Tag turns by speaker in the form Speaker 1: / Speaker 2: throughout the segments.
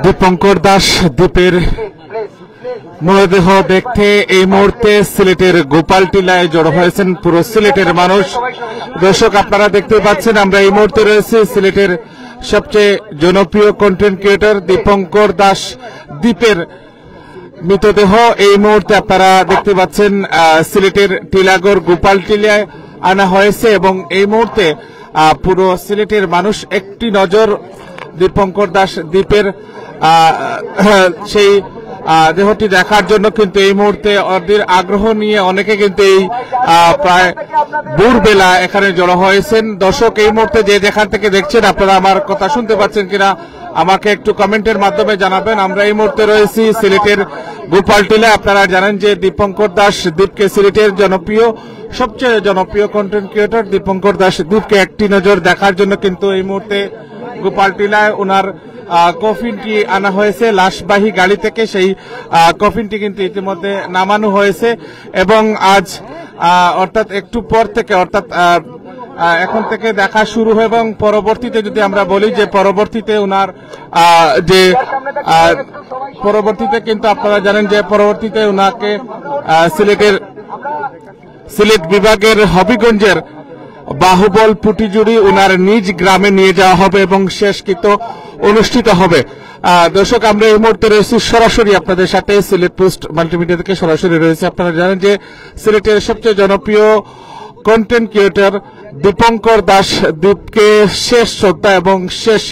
Speaker 1: দীপঙ্কর দাস দ্বীপের মরদেহ দেখতে এই মুহূর্তে সিলেটের গোপালটিলায় জড়ো হয়েছেন পুরো সিলেটের মানুষ। দর্শক আপনারা দেখতে পাচ্ছেন আমরা এই মুহূর্তে রয়েছে সিলেটের সবচেয়ে জনপ্রিয় কন্টেন্ট ক্রিয়েটর দীপঙ্কর দাস দ্বীপের মৃতদেহ এই মুহূর্তে আপনারা দেখতে পাচ্ছেন সিলেটের টিলাগড় গোপালটিলায় আনা হয়েছে এবং এই মুহূর্তে পুরো সিলেটের মানুষ একটি নজর দীপঙ্কর দাস দ্বীপের সেই দেহটি দেখার জন্য কিন্তু এই মুহূর্তে অধীর আগ্রহ নিয়ে অনেকে কিন্তু এই প্রায় ভোরবেলা এখানে জড়ো হয়েছেন। দর্শক এই মুহূর্তে যে যেখান থেকে দেখছেন আপনারা আমার কথা শুনতে পাচ্ছেন কিনা আমাকে একটু কমেন্টের মাধ্যমে জানাবেন। আমরা এই মুহূর্তে রয়েছি সিলেটের গোপালটিলায়। আপনারা জানেন যে দীপঙ্কর দাস দ্বীপকে সিলেটের সবচেয়ে জনপ্রিয় কন্টেন্ট ক্রিয়েটর দীপঙ্কর দাস দ্বীপকে একটি নজর দেখার জন্য কিন্তু এই মুহূর্তে গোপালটিলায় ওনার কফিনটি আনা হয়েছে লাশবাহী গাড়ি থেকে। সেই কফিনটি কিন্তু ইতিমধ্যে নামানো হয়েছে এবং আজ অর্থাৎ একটু পর থেকে অর্থাৎ এখন থেকে দেখা শুরু হয় এবং পরবর্তীতে যদি আমরা বলি যে পরবর্তীতে ওনার যে পরবর্তীতে কিন্তু আপনারা জানেন যে পরবর্তীতে ওনাকে সিলেট বিভাগের হবিগঞ্জের বাহুবল পুটিজুড়ি ওনার নিজ গ্রামে নিয়ে যাওয়া হবে এবং শেষকৃত্য অনুষ্ঠিত হবে। দর্শক আমরা এই মুহূর্তে রয়েছি সরাসরি আপনাদের সাথে সিলেট পোস্ট মাল্টিমিডিয়া থেকে সরাসরি রয়েছে। আপনারা জানেন যে সিলেটের সবচেয়ে জনপ্রিয় কন্টেন্ট ক্রিয়েটর দীপঙ্কর দাস দ্বীপকে শেষ শ্রদ্ধা এবং শেষ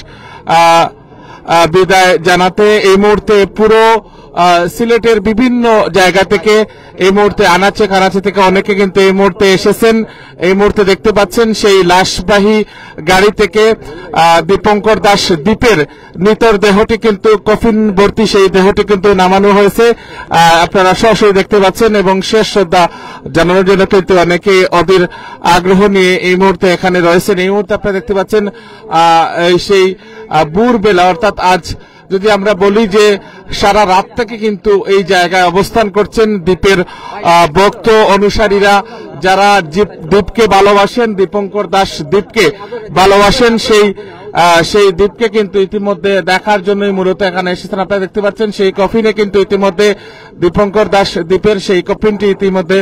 Speaker 1: বিদায় জানাতে এই মুহূর্তে পুরো সিলেটের বিভিন্ন জায়গা থেকে এই মুহূর্তে আনাচে কানাচে থেকে অনেকে কিন্তু এই মুহূর্তে এসেছেন। এই মুহূর্তে দেখতে পাচ্ছেন সেই লাশবাহী গাড়ি থেকে দীপঙ্কর দাস দ্বীপের মৃতর দেহটি কিন্তু কফিন ভর্তি সেই দেহটি কিন্তু নামানো হয়েছে আপনারা সরাসরি দেখতে পাচ্ছেন এবং শেষ শ্রদ্ধা জানানোর জন্য কিন্তু অনেকে অধীর আগ্রহ নিয়ে এই মুহূর্তে এখানে রয়েছেন। এই মুহূর্তে আপনারা দেখতে পাচ্ছেন সেই ভোরবেলা অর্থাৎ আজ যদি আমরা বলি যে সারা রাত থেকে কিন্তু এই জায়গায় অবস্থান করছেন দ্বীপের ভক্ত অনুসারীরা যারা দ্বীপকে ভালোবাসেন দীপঙ্কর দাস দ্বীপকে ভালোবাসেন সেই দ্বীপকে কিন্তু ইতিমধ্যে দেখার জন্যই মূলত এখানে এসেছেন। আপনারা দেখতে পাচ্ছেন সেই কফিনে কিন্তু ইতিমধ্যে দীপঙ্কর দাস দ্বীপের সেই কফিনটি ইতিমধ্যে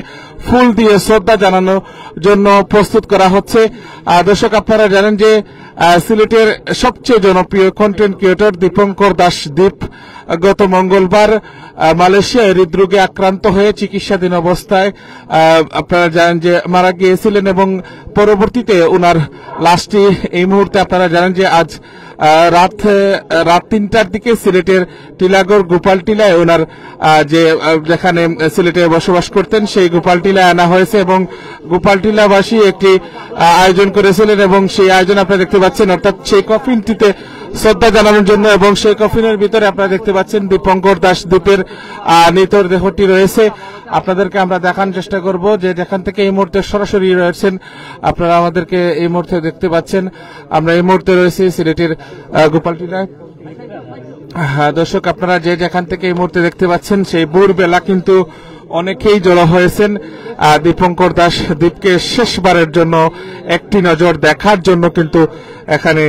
Speaker 1: ফুল দিয়ে শ্রদ্ধা জানানোর জন্য প্রস্তুত করা হচ্ছে। দর্শক আপনারা জানেন যে সিলেটের সবচেয়ে জনপ্রিয় কন্টেন্ট ক্রিয়েটর দীপঙ্কর দাস দ্বীপ গত মঙ্গলবার মালয়েশিয়ায় হৃদরোগে আক্রান্ত হয়ে চিকিৎসাধীন অবস্থায় আপনারা জানেন যে মারা গিয়েছিলেন এবং পরবর্তীতে ওনার লাশটি এই মুহূর্তে আপনারা জানেন যে আজ রাত 3টার দিকে সিলেটের টিলাগড় গোপালটিলায় ওনার যেখানে সিলেটে বসবাস করতেন সেই গোপালটিলায় আনা হয়েছে এবং গোপালটিলাবাসী একটি আয়োজন করেছিলেন এবং সেই আয়োজন আপনারা দেখতে পাচ্ছেন অর্থাৎ সেই কফিনটিতে শ্রদ্ধা জানানোর জন্য এবং সেই কফিনের ভিতরে আপনারা দেখতে পাচ্ছেন দীপঙ্কর দাস দ্বীপের মৃতর দেহটি রয়েছে। আপনাদেরকে আমরা দেখানোর চেষ্টা করব যে যেখান থেকে এই মুহূর্তে সরাসরি রয়েছেন আপনারা আমাদেরকে এই মুহূর্তে দেখতে পাচ্ছেন। আমরা এই মুহূর্তে রয়েছি সিলেটের গোপালটিলায়। দর্শক আপনারা যে যেখান থেকে এই মুহূর্তে দেখতে পাচ্ছেন সেই ভোরবেলা কিন্তু অনেকেই জড়ো হয়েছেন দীপঙ্কর দাস দ্বীপকে শেষবারের জন্য একটি নজর দেখার জন্য কিন্তু এখানে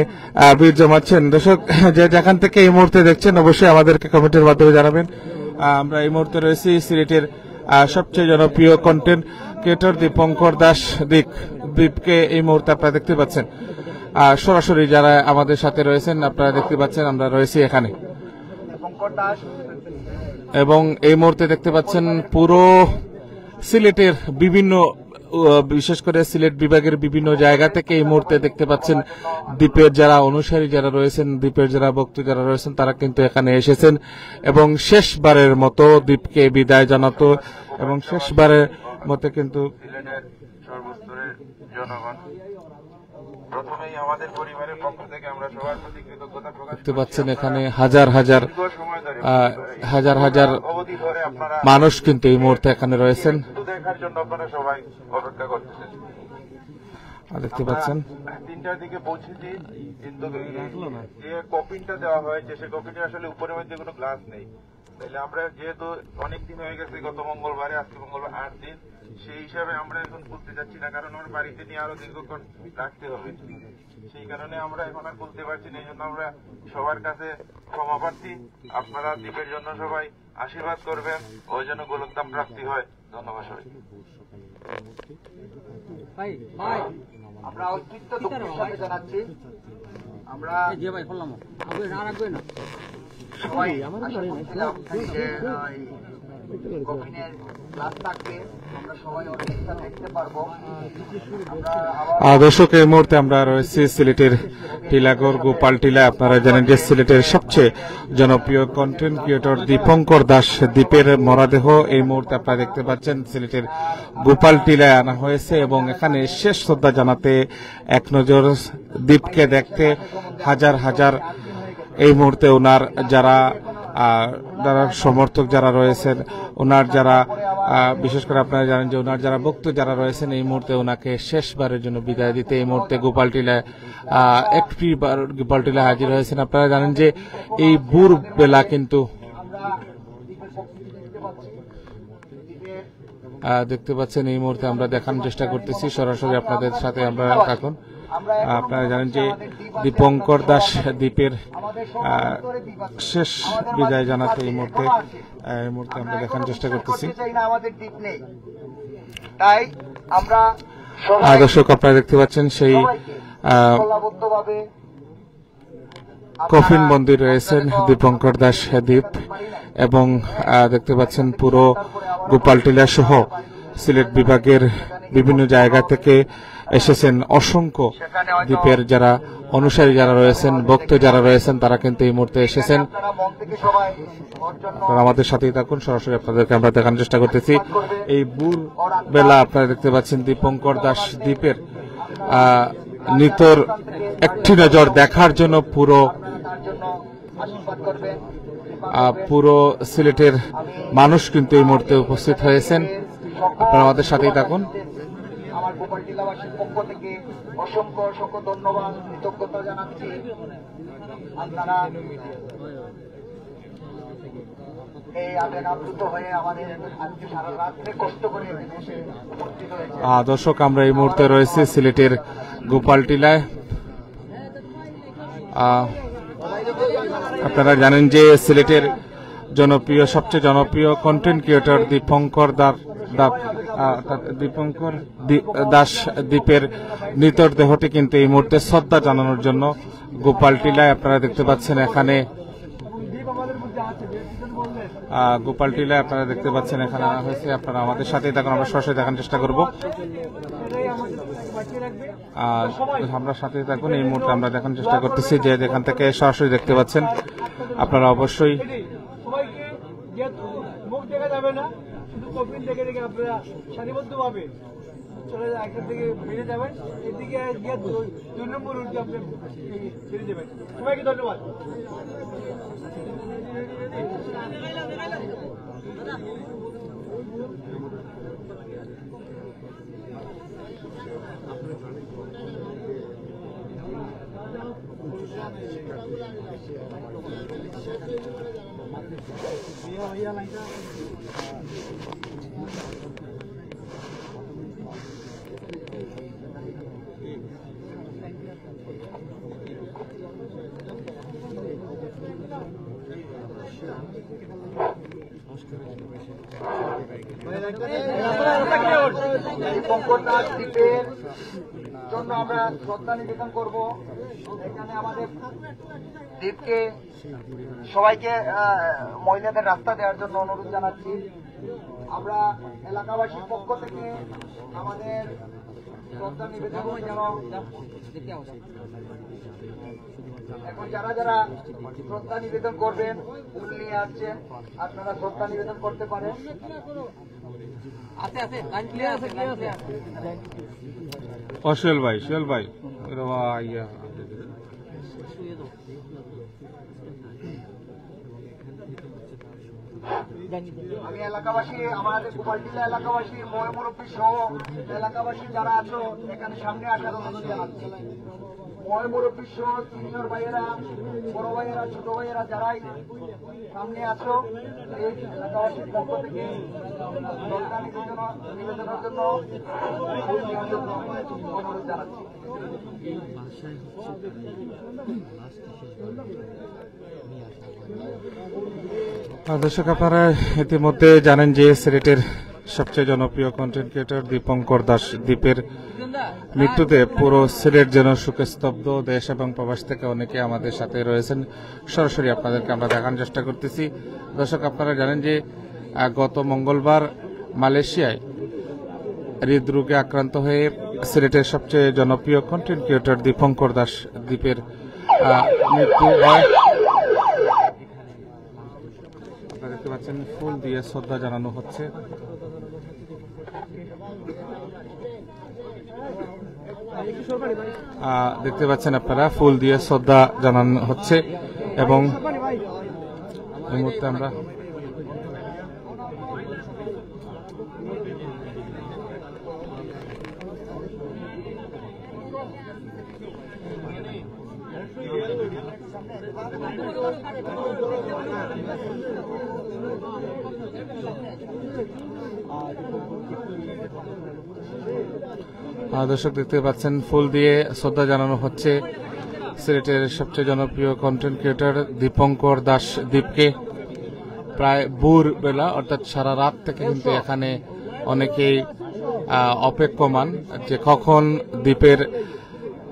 Speaker 1: ভিড় জমাচ্ছেন। দর্শক যে যেখান থেকে এই মুহূর্তে দেখছেন অবশ্যই আমাদেরকে কমেন্টের মাধ্যমে জানাবেন। আমরা এই মুহূর্তে রয়েছি সিলেটের সবচেয়ে জনপ্রিয় কন্টেন্ট ক্রিয়েটর দীপঙ্কর দাস দ্বীপকে এই মুহূর্তে আপনারা দেখতে পাচ্ছেন সরাসরি যারা আমাদের সাথে রয়েছেন আপনারা দেখতে পাচ্ছেন আমরা রয়েছি এখানে এবং এই মুহূর্তে দেখতে পাচ্ছেন পুরো সিলেটের বিভিন্ন বিশেষ করে সিলেট বিভাগের বিভিন্ন জায়গা থেকে এই মুহূর্তে দেখতে পাচ্ছেন দ্বীপের যারা অনুসারী যারা রয়েছেন দ্বীপের যারা ভক্ত যারা রয়েছেন তারা কিন্তু এখানে এসেছেন এবং শেষবারের মতো দ্বীপকে বিদায় জানাতো এবং শেষবারের মতো কিন্তু দেখতে পাচ্ছেন এখানে হাজার হাজার মানুষ কিন্তু এই মুহূর্তে এখানে রয়েছেন দেখতে পাচ্ছেন।
Speaker 2: 3টার দিকে পৌঁছেছি কিন্তু যে কফিনটা দেওয়া হয়েছে সেই কফিনটা আসলে উপরের মধ্যে কোনো গ্লাস নেই। তাহলে আমরা যেহেতু অনেকদিন হয়ে গেছে গত মঙ্গলবারে আজকে মঙ্গলবার 8 দিন সেই হিসাবে আমরা এখন খুলতে যাচ্ছি না, কারণ আমার বাড়িতে নিয়ে আরো দীর্ঘক্ষণ রাখতে হবে। সেই কারণে আমরা এখন আর খুলতে পারছি না। এই জন্য আমরা সবার কাছে ক্ষমা প্রার্থী। আপনারা দ্বীপের জন্য সবাই আশীর্বাদ করবেন, ওই জন্য গোলকধাম প্রাপ্তি হয়। ধন্যবাদ সবাই।
Speaker 3: আমরা অত্যন্ত দুঃখের সাথে জানাচ্ছি, আমরা সবাই আশা করছিলাম যে কফিনের ক্লাস থাকবে, আমরা সবাই অনেকটা দেখতে পারবো।
Speaker 1: দর্শক, এই মুহূর্তে আমরা রয়েছি সিলেটের টিলাগড় গোপাল টিলা। আপনারা জানেন যে সিলেটের সবচেয়ে জনপ্রিয় কন্টেন্ট ক্রিয়েটর দীপঙ্কর দাস দ্বীপের মরদেহ এই মুহূর্তে আপনারা দেখতে পাচ্ছেন সিলেটের গোপাল টিলায় আনা হয়েছে এবং এখানে শেষ শ্রদ্ধা জানাতে এক নজর দ্বীপকে দেখতে হাজার হাজার এই মুহূর্তে ওনার যারা সমর্থক যারা রয়েছেন, ওনার যারা বিশেষ করে আপনারা জানেন যে ওনার যারা ভক্ত যারা রয়েছেন এই মুহূর্তে ওনাকে শেষবারের জন্য বিদায় দিতে এই মুহূর্তে গোপাল টিলায় গোপাল টিলায় হাজির হয়েছেন। আপনারা জানেন যে এই ভোর বেলা কিন্তু দেখতে পাচ্ছেন এই মুহূর্তে আমরা দেখানোর চেষ্টা করতেছি সরাসরি আপনাদের সাথে আমরা এখন। আপনারা জানেন যে দীপঙ্কর দাস দ্বীপের শেষ বিদায় জানাতে এই মুহূর্তে আমরা দেখানোর চেষ্টা করতেছি।
Speaker 3: তাই আমরা
Speaker 1: দর্শক, আপনারা দেখতে পাচ্ছেন সেই কফিন বন্দী রয়েছেন দীপঙ্কর দাস দ্বীপ এবং দেখতে পাচ্ছেন পুরো গোপালটিলা সহ সিলেট বিভাগের বিভিন্ন জায়গা থেকে এসেছেন অসংখ্য দ্বীপের যারা অনুসারী যারা রয়েছেন, ভক্ত যারা রয়েছেন, তারা কিন্তু এই মুহূর্তে এসেছেন। আমাদের সাথেই থাকুন, সরাসরি আপনাদেরকে আমরা দেখানোর চেষ্টা করতেছি। এই ভোর বেলা আপনারা দেখতে পাচ্ছেন দীপঙ্কর দাস দ্বীপের নিতর একটি নজর দেখার জন্য পুরো সিলেটের মানুষ কিন্তু এই মুহূর্তে উপস্থিত হয়েছেন। আপনারা আমাদের সাথেই থাকুন।
Speaker 3: আমার গোপাল টিলাবাসীর পক্ষ থেকে অসংখ্য অসংখ্য ধন্যবাদ, কৃতজ্ঞতা জানাচ্ছি। আপনারা এই আবেগ আপ্লুত হয়ে আমাদের আজকে সারা রাত্রে কষ্ট করে উপস্থিত হয়েছে।
Speaker 1: দর্শক, আমরা এই মুহূর্তে রয়েছি সিলেটের গোপাল টিলায়। আপনারা জানেন যে সিলেটের সবচেয়ে জনপ্রিয় কন্টেন্ট ক্রিয়েটর দীপঙ্কর দাস দ্বীপের নিতর দেহটি কিন্তু এই মুহূর্তে শ্রদ্ধা জানানোর জন্য গোপাল টিলায় আপনারা দেখতে পাচ্ছেন এখানে গোপাল টিলায় আপনারা দেখতে পাচ্ছেন এখানে আনা হয়েছে। আপনারা আমাদের সাথে দেখুন, আমরা সরাসরি দেখানোর চেষ্টা করব। আমরা সাথে থাকুন। এই মুহূর্তে আমরা দেখানোর চেষ্টা করতেছি যে যেখান থেকে সরাসরি দেখতে পাচ্ছেন আপনারা অবশ্যই
Speaker 4: মুখ দেখা যাবে না, শুধু কফিন দেখে দেখে আপনারা সারিবদ্ধভাবে চলে এখান থেকে বেরিয়ে যাবেন। এদিকে গিয়ে 2 নম্বর রুটে আপনি বেরিয়ে যাবেন। সবাইকে ধন্যবাদ।
Speaker 3: দীপঙ্কর দাস দ্বীপের জন্য আমরা শ্রদ্ধা নিবেদন করব। এখানে আমাদের দ্বীপকে সবাইকে মহিলাদের রাস্তা দেওয়ার জন্য অনুরোধ জানাচ্ছি। আমরা এলাকাবাসীর পক্ষ থেকে আমাদের শ্রদ্ধা নিবেদন যেন এখন যারা যারা শ্রদ্ধা নিবেদন করবেন ফুল নিয়ে আসছেন, আপনারা শ্রদ্ধা নিবেদন করতে পারেন।
Speaker 1: সোহেল ভাই
Speaker 3: আমি এলাকাবাসী, আমাদের গোপালটিলা এলাকাবাসী, মুরব্বী সহ এলাকাবাসী যারা আছো এখানে সামনে আসার অনুরোধ জানাচ্ছি। ময় মুরব্বী সহ সিনিয়র ভাইয়েরা, বড় ভাইয়েরা, ছোট ভাইয়েরা যারাই সামনে আছো, এই এলাকাবাসীর পক্ষ থেকে সরকার নিবেদনের জন্য অনুরোধ জানাচ্ছি।
Speaker 1: দর্শক, আপনারা ইতিমধ্যে জানেন যে সিলেটের সবচেয়ে জনপ্রিয় কন্টেন্ট ক্রিয়েটর দীপঙ্কর দাস দীপের মৃত্যুতে পুরো সিলেট যেন শোকে স্তব্ধ। দেশ এবং প্রবাস থেকে অনেকে আমাদের সাথে রয়েছেন, সরাসরি আপনাদেরকে আমরা দেখানোর চেষ্টা করতেছি। দর্শক, আপনারা জানেন যে গত মঙ্গলবার মালয়েশিয়ায় হৃদরোগে আক্রান্ত হয়ে সিলেটের সবচেয়ে জনপ্রিয় কন্টেন্ট ক্রিয়েটর দীপঙ্কর দাস দীপের মৃত্যু হয়। আপনারা দেখতে পাচ্ছেন ফুল দিয়ে শ্রদ্ধা জানানো হচ্ছে। দেখতে পাচ্ছেন আপনারা ফুল দিয়ে শ্রদ্ধা জানানো হচ্ছে এবং এই মুহূর্তে আমরা দর্শক দেখতে পাচ্ছেন ফুল দিয়ে শ্রদ্ধা জানানো হচ্ছে সিলেটের সবচেয়ে জনপ্রিয় কন্টেন্ট ক্রিয়েটর দীপঙ্কর দাস দীপকে। প্রায় ভোর বেলা অর্থাৎ সারা রাত থেকে কিন্তু এখানে অনেকেই অপেক্ষমান যে কখন দীপের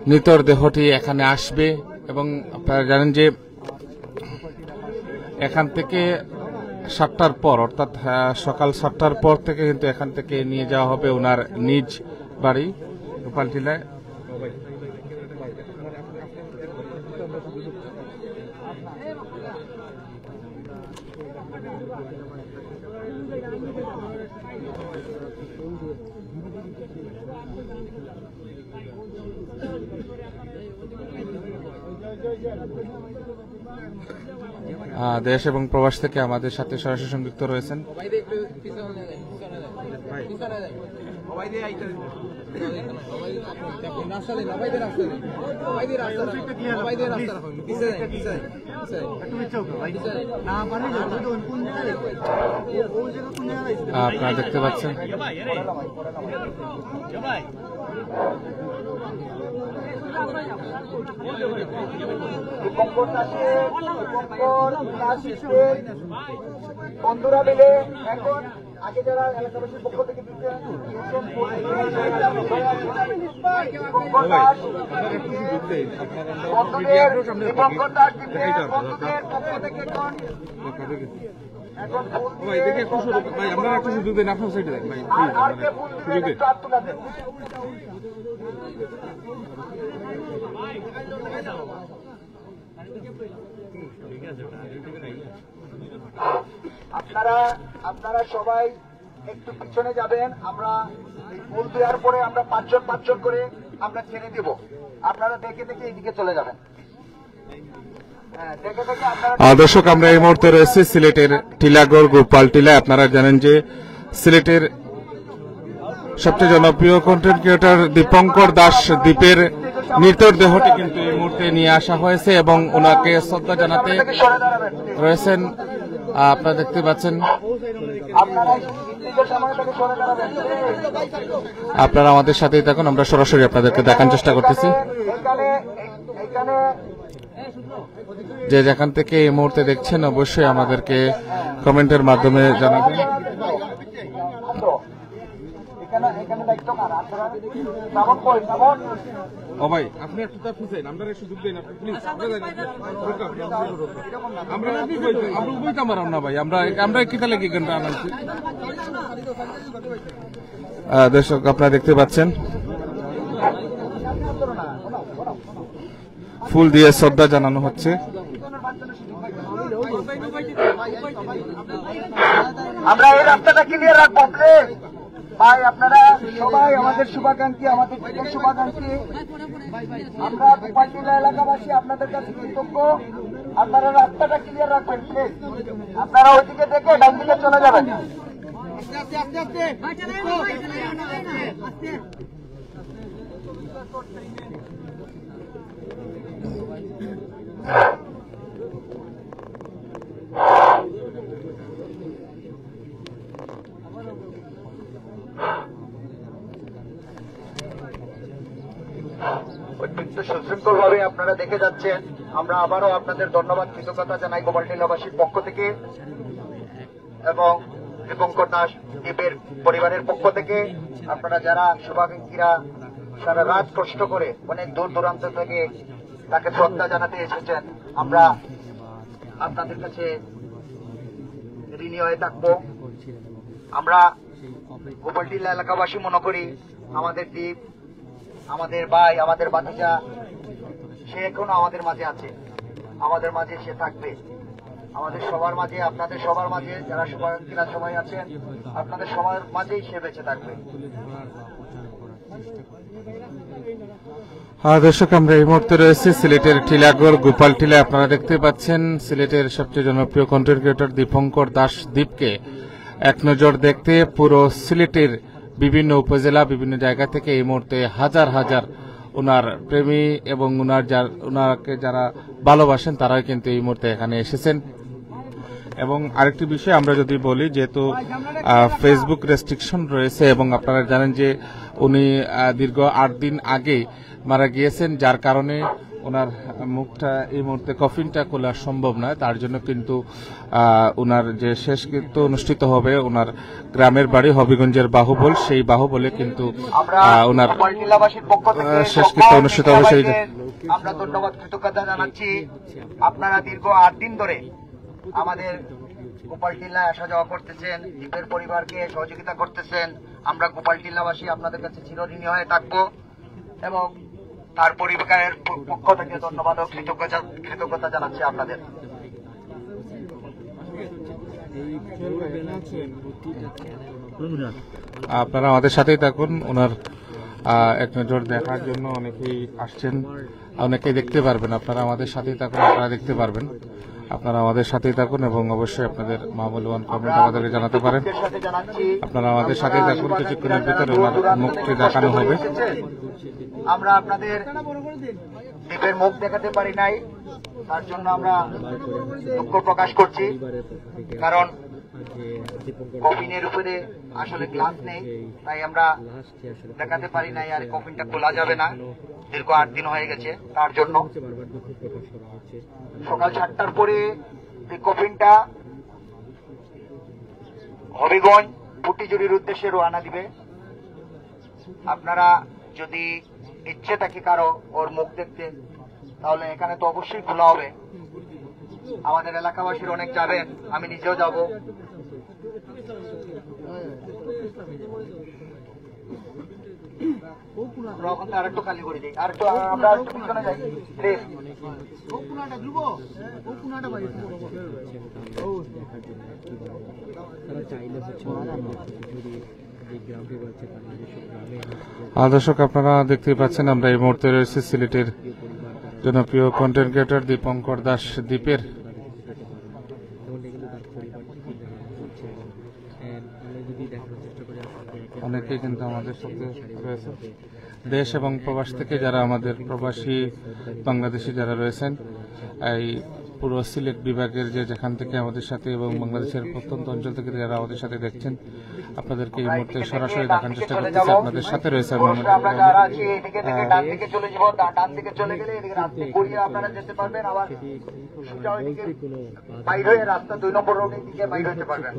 Speaker 1: মৃতর দেহটি এখানে আসবে। এবং আপনারা জানেন যে এখান থেকে 7টার পর অর্থাৎ সকাল 7টার পর থেকে কিন্তু এখান থেকে নিয়ে যাওয়া হবে ওনার নিজ বাড়ি গোপালটিলায়। দেশ এবং প্রবাস থেকে আমাদের সাথে সরাসরি সংযুক্ত রয়েছেন। আপনারা দেখতে পাচ্ছেন
Speaker 3: বন্ধুরা মিলে এখন আগে যারা এলাকাবাসীর পক্ষ থেকে আপনারা সবাই একটু পিছনে যাবেন। আমরা ফুল দেওয়ার পরে আমরা 5 জন করে আমরা ছেড়ে দেব। আপনারা দেখে দেখে এইদিকে চলে যাবেন।
Speaker 1: দর্শক, আমরা এই মুহূর্তে রয়েছে সিলেটের টিলাগড় গোপাল টিলায়। আপনারা জানেন যে সিলেটের সবচেয়ে জনপ্রিয় কন্টেন্ট ক্রিয়েটর দীপঙ্কর দাস দীপের মৃতর দেহটি কিন্তু এই মুহূর্তে নিয়ে আসা হয়েছে এবং ওনাকে শ্রদ্ধা জানাতে রয়েছেন। আপনারা দেখতে পাচ্ছেন, আপনারা আমাদের সাথেই থাকুন, আমরা সরাসরি আপনাদেরকে দেখানোর চেষ্টা করতেছি। যে যেখান থেকে এই মুহূর্তে দেখছেন অবশ্যই আমাদেরকে কমেন্টের মাধ্যমে জানাবেন। ও ভাই, আপনি একটু পিছাইন, আমরা সুযোগ দেন আপনি প্লিজ। আমরা উভয় মারাম না ভাই, আমরা কিতা লেগে গানটা আনাচ্ছি। দর্শক, আপনারা দেখতে পাচ্ছেন ফুল দিয়ে শ্রদ্ধা জানানো হচ্ছে।
Speaker 3: আমরা এই রাস্তাটা ক্লিয়ার রাখবো ভাই। আপনারা সবাই আমাদের শুভাকাঙ্ক্ষী, আমাদের জীবন শুভাকাঙ্ক্ষী। আমরা গোপালটিলা এলাকাবাসী আপনাদের কাছে কৃতজ্ঞ। আপনারা রাস্তাটা ক্লিয়ার রাখবেন প্লিজ। আপনারা ওইদিকে দেখে ডান দিকে চলে যাবেন। অত্যন্ত সুশৃঙ্খল ভাবে আপনারা দেখে যাচ্ছেন। আমরা আবারও আপনাদের ধন্যবাদ কৃতজ্ঞতা জানাই গোপালটিলাবাসীর পক্ষ থেকে এবং দীপঙ্কর দাস দ্বীপের পরিবারের পক্ষ থেকে। আপনারা যারা শুভাকাঙ্ক্ষীরা সারা রাত কষ্ট করে অনেক দূর দূরান্ত থেকে তাকে শ্রদ্ধা জানাতে এসেছেন, আমরা আপনাদের কাছে ঋণী হয়ে থাকবো। আমরা গোপালটিলা এলাকাবাসী মনে করি আমাদের দ্বীপ, আমাদের ভাই, আমাদের ভাতিজা, সে এখনো আমাদের মাঝে আছে, আমাদের মাঝে সে থাকবে, আমাদের সবার মাঝে, আপনাদের সবার মাঝে যারা শুভাকাঙ্ক্ষীরা সবাই আছেন, আপনাদের সবার মাঝেই সে বেঁচে থাকবে।
Speaker 1: দর্শক, আমরা এই মুহূর্তে রয়েছে সিলেটের টিলাগড় গোপালটিলা। আপনারা দেখতে পাচ্ছেন সিলেটের সবচেয়ে জনপ্রিয় কন্টেন্ট ক্রিয়েটর দীপঙ্কর দাস দ্বীপকে এক নজর দেখতে পুরো সিলেটের বিভিন্ন উপজেলা, বিভিন্ন জায়গা থেকে এই মুহূর্তে হাজার হাজার ওনার প্রেমী এবং ওনাকে যারা ভালোবাসেন তারাই কিন্তু এই মুহূর্তে এখানে এসেছেন। এবং আরেকটি বিষয় আমরা যদি বলি, যেহেতু ফেসবুক রেস্ট্রিকশন রয়েছে এবং আপনারা জানেন যে উনি দীর্ঘ 8 দিন আগে মারা গিয়েছেন, যার কারণে ওনার মুখটা এই মুহূর্তে কফিনটা খোলা সম্ভব নয়। তার জন্য কিন্তু ওনার যে শেষকৃত্য অনুষ্ঠিত হবে ওনার গ্রামের বাড়ি হবিগঞ্জের বাহুবল, সেই বাহুবলে কিন্তু ওনার শেষকৃত্য অনুষ্ঠিত হবে। সেই
Speaker 3: আমরা ধন্যবাদ কৃতজ্ঞতা জানাচ্ছি। আপনারা দীর্ঘ 8 দিন ধরে আমাদের গোপালটিলায় আসা যাওয়া করতেছেন, দ্বীপের পরিবারকে সহযোগিতা করতেছেন। আমরা গোপালটিলাবাসী আপনাদের কাছে চিরঋণী হয়ে থাকবো এবং তার পরিবারের পক্ষ থেকে ধন্যবাদ ও কৃতজ্ঞতা জানাচ্ছি আপনাদের।
Speaker 1: আপনারা আমাদের সাথেই থাকুন। ওনার এক নজর দেখার জন্য অনেকেই আসছেন, অনেকেই দেখতে পারবেন। আপনারা আমাদের সাথেই থাকুন, আপনারা দেখতে পারবেন। আপনারা আমাদের সাথেই থাকুন এবং অবশ্যই আপনাদের মূল্যবান কমেন্ট আমাদেরকে জানাতে পারেন। আপনারা আমাদের সাথেই থাকুন, কিছুক্ষণের ভিতরে ওনার মুখটি দেখানো হবে।
Speaker 3: আমরা আপনাদের দ্বীপের মুখ দেখাতে পারি নাই, তার জন্য আমরা দুঃখ প্রকাশ করছি, কারণ কফিনের উপরে আসলে গ্লাস নেই, তাই আমরা দেখাতে পারি নাই। আর কফিনটা খোলা যাবে না, দীর্ঘ 8 দিন হয়ে গেছে। তার জন্য সকাল 7টার পরে এই কফিনটা হবিগঞ্জ পুটিজুড়ির উদ্দেশ্যে রওনা দিবে। আপনারা যদি ইচ্ছে থাকে কারো ওর মুখ দেখতে, তাহলে এখানে তো অবশ্যই খোলা হবে। আমাদের এলাকাবাসীর অনেক যাবেন, আমি নিজেও যাব। আর একটু খালি করে দিই, আর একটু আমরা একটু পিছনে যাই প্লিজ।
Speaker 1: দর্শক, আপনারা দেখতেই পাচ্ছেন আমরা এই মুহূর্তে রয়েছে সিলেটের জনপ্রিয় কন্টেন্ট ক্রিয়েটর দীপঙ্কর দাস দ্বীপের। অনেকেই কিন্তু আমাদের সাথে রয়েছে দেশ এবং প্রবাস থেকে, যারা আমাদের প্রবাসী বাংলাদেশি যারা রয়েছেন এই পুরো সিলেট বিভাগের যেখান থেকে আমাদের সাথে এবং বাংলাদেশের প্রত্যন্ত অঞ্চল থেকে যারা আমাদের সাথে দেখছেন, আপনাদেরকে এই মুহূর্তে সরাসরি দেখার চেষ্টা করতেছি। আপনাদের সাথে রয়েছে
Speaker 3: রাস্তা 2 নম্বর রোডের দিকে বাইরে হতে পারবেন।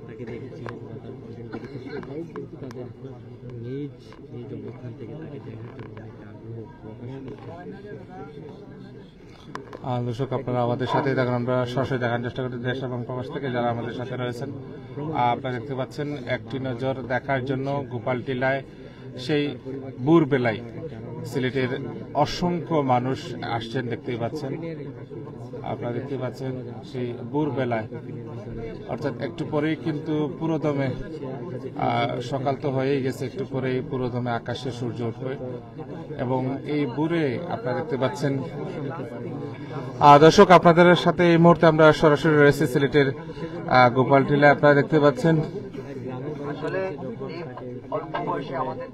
Speaker 5: তাকে দেখেছি তাদের নিজ অবস্থান থেকে তাকে দেখার জন্য আগ্রহ প্রকাশ
Speaker 1: দর্শক, আপনারা আমাদের সাথে দেখেন, আমরা সরাসরি দেখার চেষ্টা করছি দেশ এবং প্রবাস থেকে যারা আমাদের সাথে রয়েছেন। আপনারা দেখতে পাচ্ছেন একটি নজর দেখার জন্য গোপালটিলায় সেই ভোরবেলায় সিলেটের অসংখ্য মানুষ আসছেন, দেখতেই পাচ্ছেন। আপনারা দেখতে পাচ্ছেন সেই ভোরবেলায়, অর্থাৎ একটু পরেই কিন্তু পুরোদমে সকাল তো হয়েই গেছে, একটু পরেই পুরোদমে আকাশে সূর্য উঠবে এবং এই ভোরে আপনারা দেখতে পাচ্ছেন। দর্শক, আপনাদের সাথে এই মুহূর্তে আমরা সরাসরি রয়েছে সিলেটের গোপালটিলায়। আপনারা দেখতে পাচ্ছেন
Speaker 3: আসলে এই অল্প বয়সে আমাদের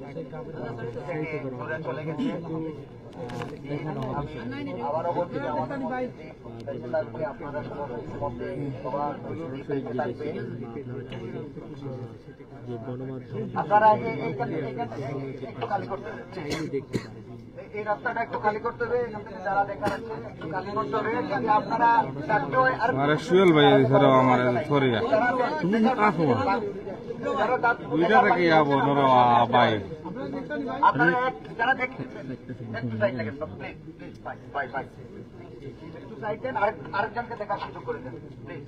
Speaker 3: থেকে দূরে চলে গেছে। আবারও বলছি যে আমাদের থাকবে, আপনারা মধ্যে সবার থাকবে।
Speaker 5: যে গণমাধ্যম
Speaker 3: আপনারা একটু খালি করতে হবে, এই রাস্তাটা একটু খালি করতে হবে, এখান থেকে যারা দেখা যাচ্ছে একটু খালি করতে হবে, যাতে আপনারা
Speaker 1: আমার সুয়েল ভাই এছাড়াও আমার সরিয়া
Speaker 5: তুমি আসো
Speaker 1: দুইটা থেকে যাবো ধরো ভাই
Speaker 3: আপনারা যারা দেখছেন একটু সাইড লাগেন, প্লিজ প্লিজ বাই বাই একটু সাইড দেন, আরেকজনকে দেখার সুযোগ করে দেন প্লিজ।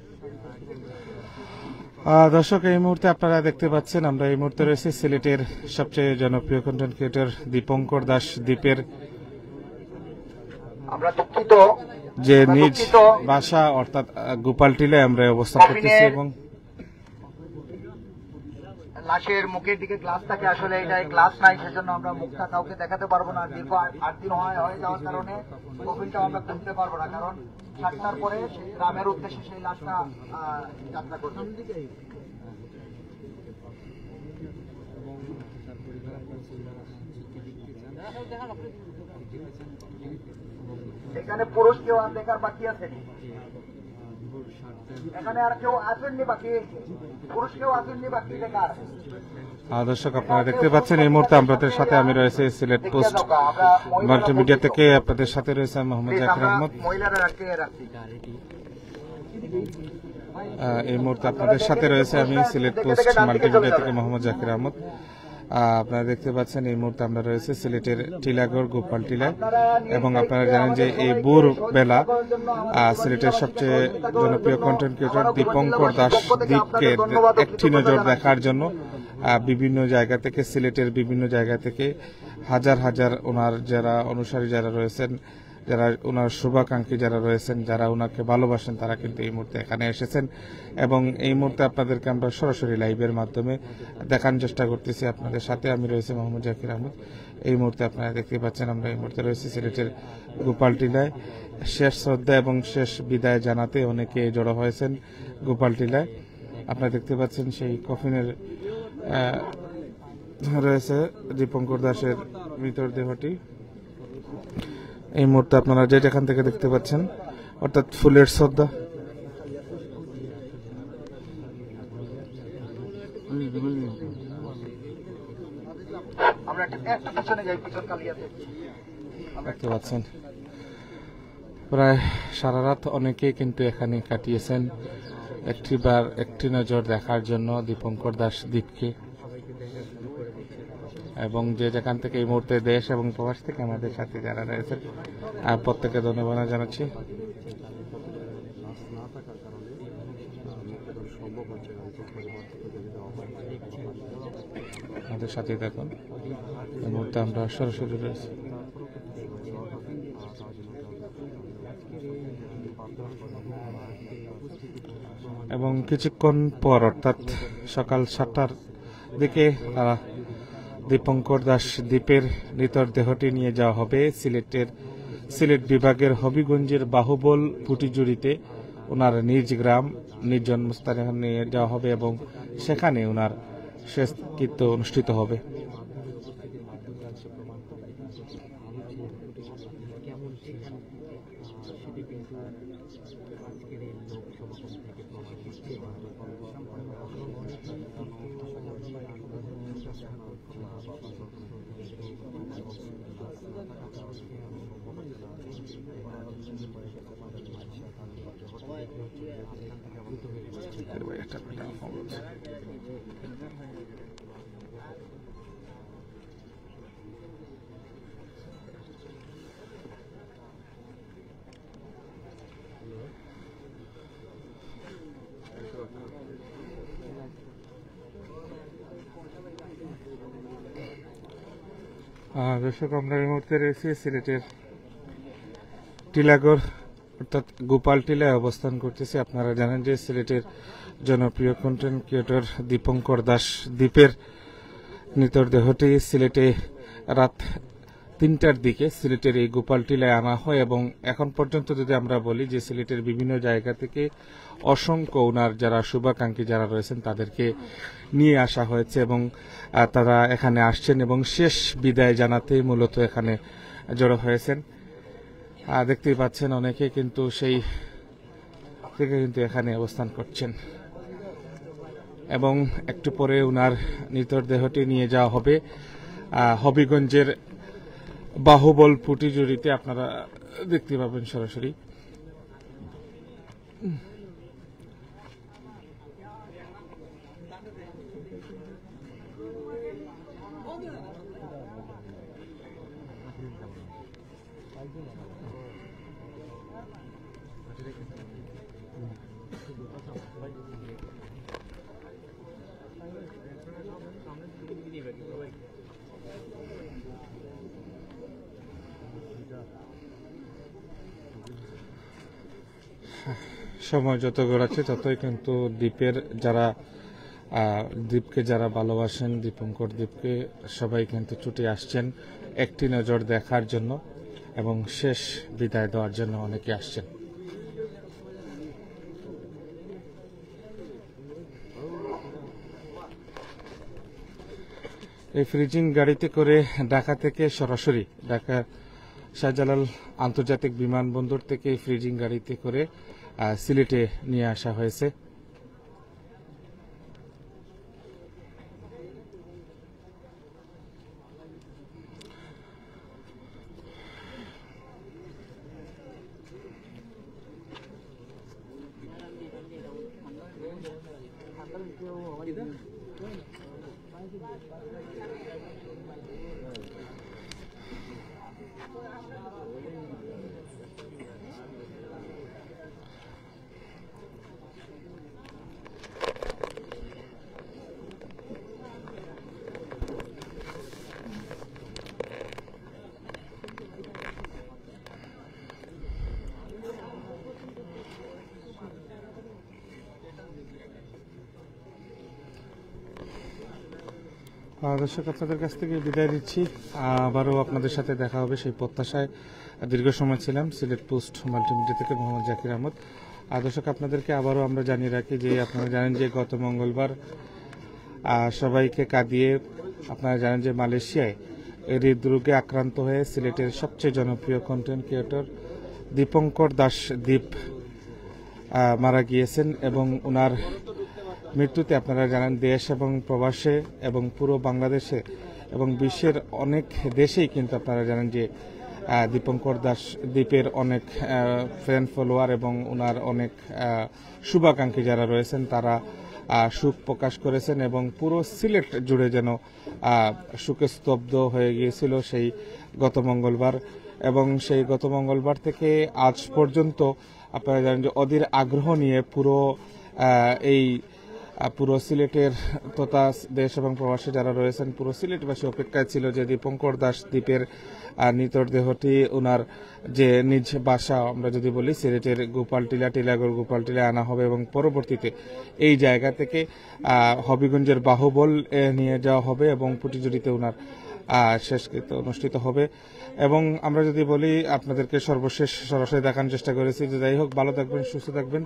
Speaker 1: দর্শক, এই মুহূর্তে আপনারা দেখতে পাচ্ছেন আমরা এই মুহূর্তে রয়েছে সিলেটের সবচেয়ে জনপ্রিয় কন্টেন্ট ক্রিয়েটর দীপঙ্কর দাস দীপের
Speaker 3: আমরা দুঃখিত
Speaker 1: যে নিজ বাসা অর্থাৎ গোপালটিলায় আমরা অবস্থান করতেছি এবং
Speaker 3: লাশের মুখের দিকে গ্লাস থাকে, আসলে এটা গ্লাস নাই, সেজন্য আমরা মুখটা কাউকে দেখাতে পারবো না। দীর্ঘ 8 দিন হয়ে যাওয়ার কারণে কফিনটাও আমরা খুলতে পারবো না, কারণ 7টার পরে গ্রামের উদ্দেশ্যে সেই লাশটা যাত্রা করবে। এখানে পুরুষ কেউ আর দেখার বাকি আছে, এখানে আর কেউ আসেননি বাকি, পুরুষ কেউ আসেননি বাকি দেখার।
Speaker 1: দর্শক, আপনারা দেখতে পাচ্ছেন এই মুহূর্তে আপনাদের সাথে আমি রয়েছে সিলেট পোস্ট মাল্টিমিডিয়া থেকে, আপনাদের সাথে রয়েছে মোহাম্মদ জাকির আহমদ। এই মুহূর্তে আপনাদের সাথে রয়েছে আমি সিলেট পোস্ট মাল্টিমিডিয়া থেকে মোহাম্মদ জাকির আহমদ। আপনারা দেখতে পাচ্ছেন এই মুহূর্তে আমরা রয়েছে সিলেটের টিলাগড় গোপালটিলায় এবং আপনারা জানেন যে এই ভোর বেলা সিলেটের সবচেয়ে জনপ্রিয় কন্টেন্ট ক্রিয়েটর দীপঙ্কর দাস দীপকে একটি নজর দেখার জন্য বিভিন্ন জায়গা থেকে, সিলেটের বিভিন্ন জায়গা থেকে হাজার হাজার ওনার যারা অনুসারী যারা রয়েছেন, যারা ওনার শুভাকাঙ্ক্ষী যারা রয়েছেন, যারা ওনাকে ভালোবাসেন, তারা কিন্তু এই মুহূর্তে এখানে এসেছেন এবং এই মুহূর্তে আপনাদেরকে আমরা সরাসরি লাইভের মাধ্যমে দেখানোর চেষ্টা করতেছি। আপনাদের সাথে আমি রয়েছে মোহাম্মদ জাকির আহমদ। এই মুহূর্তে আপনারা দেখতে পাচ্ছেন আমরা এই মুহূর্তে রয়েছে সিলেটের গোপালটিলায়। শেষ শ্রদ্ধা এবং শেষ বিদায় জানাতে অনেকে জড়ো হয়েছেন গোপালটিলায়। আপনারা দেখতে পাচ্ছেন সেই কফিনের রয়েছে দীপঙ্কর দাসের মৃতদেহটি। এই মুহূর্তে আপনারা যেখান থেকে দেখতে পাচ্ছেন অর্থাৎ ফুলের শ্রদ্ধা। দেখতে পাচ্ছেন প্রায় সারা রাত অনেকেই কিন্তু এখানে কাটিয়েছেন একটি নজর দেখার জন্য দীপঙ্কর দাস দীপকে, এবং যে যেখান থেকে এই মুহূর্তে দেশ এবং প্রবাস থেকে আমাদের সাথে যারা রয়েছেন প্রত্যেকে ধন্যবাদ জানাচ্ছি। আমাদের সাথে দেখুন এই মুহূর্তে আমরা সরাসরি রয়েছি। এবং কিছুক্ষণ পর অর্থাৎ সকাল 7টার দিকে তারা দীপঙ্কর দাস দীপের মৃতদেহটি নিয়ে যাওয়া হবে সিলেট বিভাগের হবিগঞ্জের বাহুবল পুটিজুড়িতে ওনার নিজ গ্রাম, নিজ জন্মস্থানে নিয়ে যাওয়া হবে এবং সেখানে ওনার শেষকৃত্য অনুষ্ঠিত হবে। দর্শক, আমরা এই মুহূর্তে রয়েছি সিলেটের টিলাগড় অর্থাৎ গোপালটিলায় অবস্থান করতেছি। আপনারা জানেন যে সিলেটের জনপ্রিয় কন্টেন্ট ক্রিয়েটর দীপঙ্কর দাস দীপের মৃতদেহটি সিলেটে রাত 3টার দিকে সিলেটের এই গোপালটিলায় আনা হয় এবং এখন পর্যন্ত যদি আমরা বলি যে সিলেটের বিভিন্ন জায়গা থেকে অসংখ্য ওনার যারা শুভাকাঙ্ক্ষী যারা রয়েছেন তাদেরকে নিয়ে আসা হয়েছে এবং তারা এখানে আসছেন এবং শেষ বিদায় জানাতে মূলত এখানে জড়ো হয়েছেন। দেখতেই পাচ্ছেন অনেকে কিন্তু সেই থেকে কিন্তু এখানে অবস্থান করছেন এবং একটু পরে ওনার মৃতদেহটি নিয়ে যাওয়া হবে হবিগঞ্জের বাহুবল পুটিজুড়িতে। আপনারা দেখতে পাবেন সরাসরি। সময় যত গড়াচ্ছে ততই কিন্তু দ্বীপের যারা দ্বীপকে যারা ভালোবাসেন, দীপঙ্কর দ্বীপকে, সবাই কিন্তু ছুটে আসছেন একটি নজর দেখার জন্য এবং শেষ বিদায় দেওয়ার জন্য অনেকে আসছেন। এই ফ্রিজিং গাড়িতে করে ঢাকা থেকে সরাসরি ঢাকা শাহজালাল আন্তর্জাতিক বিমানবন্দর থেকে ফ্রিজিং গাড়িতে করে সিলেটে নিয়ে আসা হয়েছে। দর্শক, আপনাদের কাছ থেকে বিদায় দিচ্ছি। আবারও আপনাদের সাথে দেখা হবে সেই প্রত্যাশায় দীর্ঘ সময় ছিলাম। সিলেট পোস্ট মাল্টিমিডিয়া থেকে মোহাম্মদ জাকির আহমদ। দর্শক, আপনাদেরকে আবারও আমরা জানিয়ে রাখি যে আপনারা জানেন যে গত মঙ্গলবার সবাইকে কাঁদিয়ে আপনারা জানেন যে মালয়েশিয়ায় হৃদরোগে আক্রান্ত হয়ে সিলেটের সবচেয়ে জনপ্রিয় কন্টেন্ট ক্রিয়েটর দীপঙ্কর দাস দীপ মারা গিয়েছেন এবং ওনার মৃত্যুতে আপনারা জানেন দেশ এবং প্রবাসে এবং পুরো বাংলাদেশে এবং বিশ্বের অনেক দেশেই কিন্তু আপনারা জানেন যে দীপঙ্কর দাস দীপের অনেক ফ্যান ফলোয়ার এবং ওনার অনেক শুভাকাঙ্ক্ষী যারা রয়েছেন তারা শোক প্রকাশ করেছেন এবং পুরো সিলেট জুড়ে যেন শোকে স্তব্ধ হয়ে গিয়েছিল সেই গত মঙ্গলবার। এবং সেই গত মঙ্গলবার থেকে আজ পর্যন্ত আপনারা জানেন যে অধীর আগ্রহ নিয়ে পুরো সিলেটের তথা দেশ এবং প্রবাসী যারা রয়েছেন পুরো সিলেটবাসী অপেক্ষায় ছিল যে দীপঙ্কর দাস দ্বীপের মৃতদেহটি ওনার যে নিজ বাসা আমরা যদি বলি সিলেটের টিলাগড় গোপালটিলা আনা হবে এবং পরবর্তীতে এই জায়গা থেকে হবিগঞ্জের বাহুবল নিয়ে যাওয়া হবে এবং পুটিজুড়িতে ওনার শেষকৃত্য অনুষ্ঠিত হবে। এবং আমরা যদি বলি আপনাদেরকে সর্বশেষ সরাসরি দেখানোর চেষ্টা করেছি যে যাই হোক, ভালো থাকবেন, সুস্থ থাকবেন।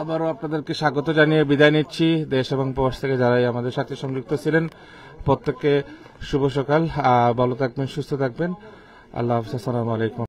Speaker 1: আবারও আপনাদেরকে স্বাগত জানিয়ে বিদায় নিচ্ছি। দেশ এবং প্রবাস থেকে যারাই আমাদের সাথে সংযুক্ত ছিলেন প্রত্যেককে শুভ সকাল। ভালো থাকবেন, সুস্থ থাকবেন। আল্লাহ হাফেজ, আসসালামু আলাইকুম।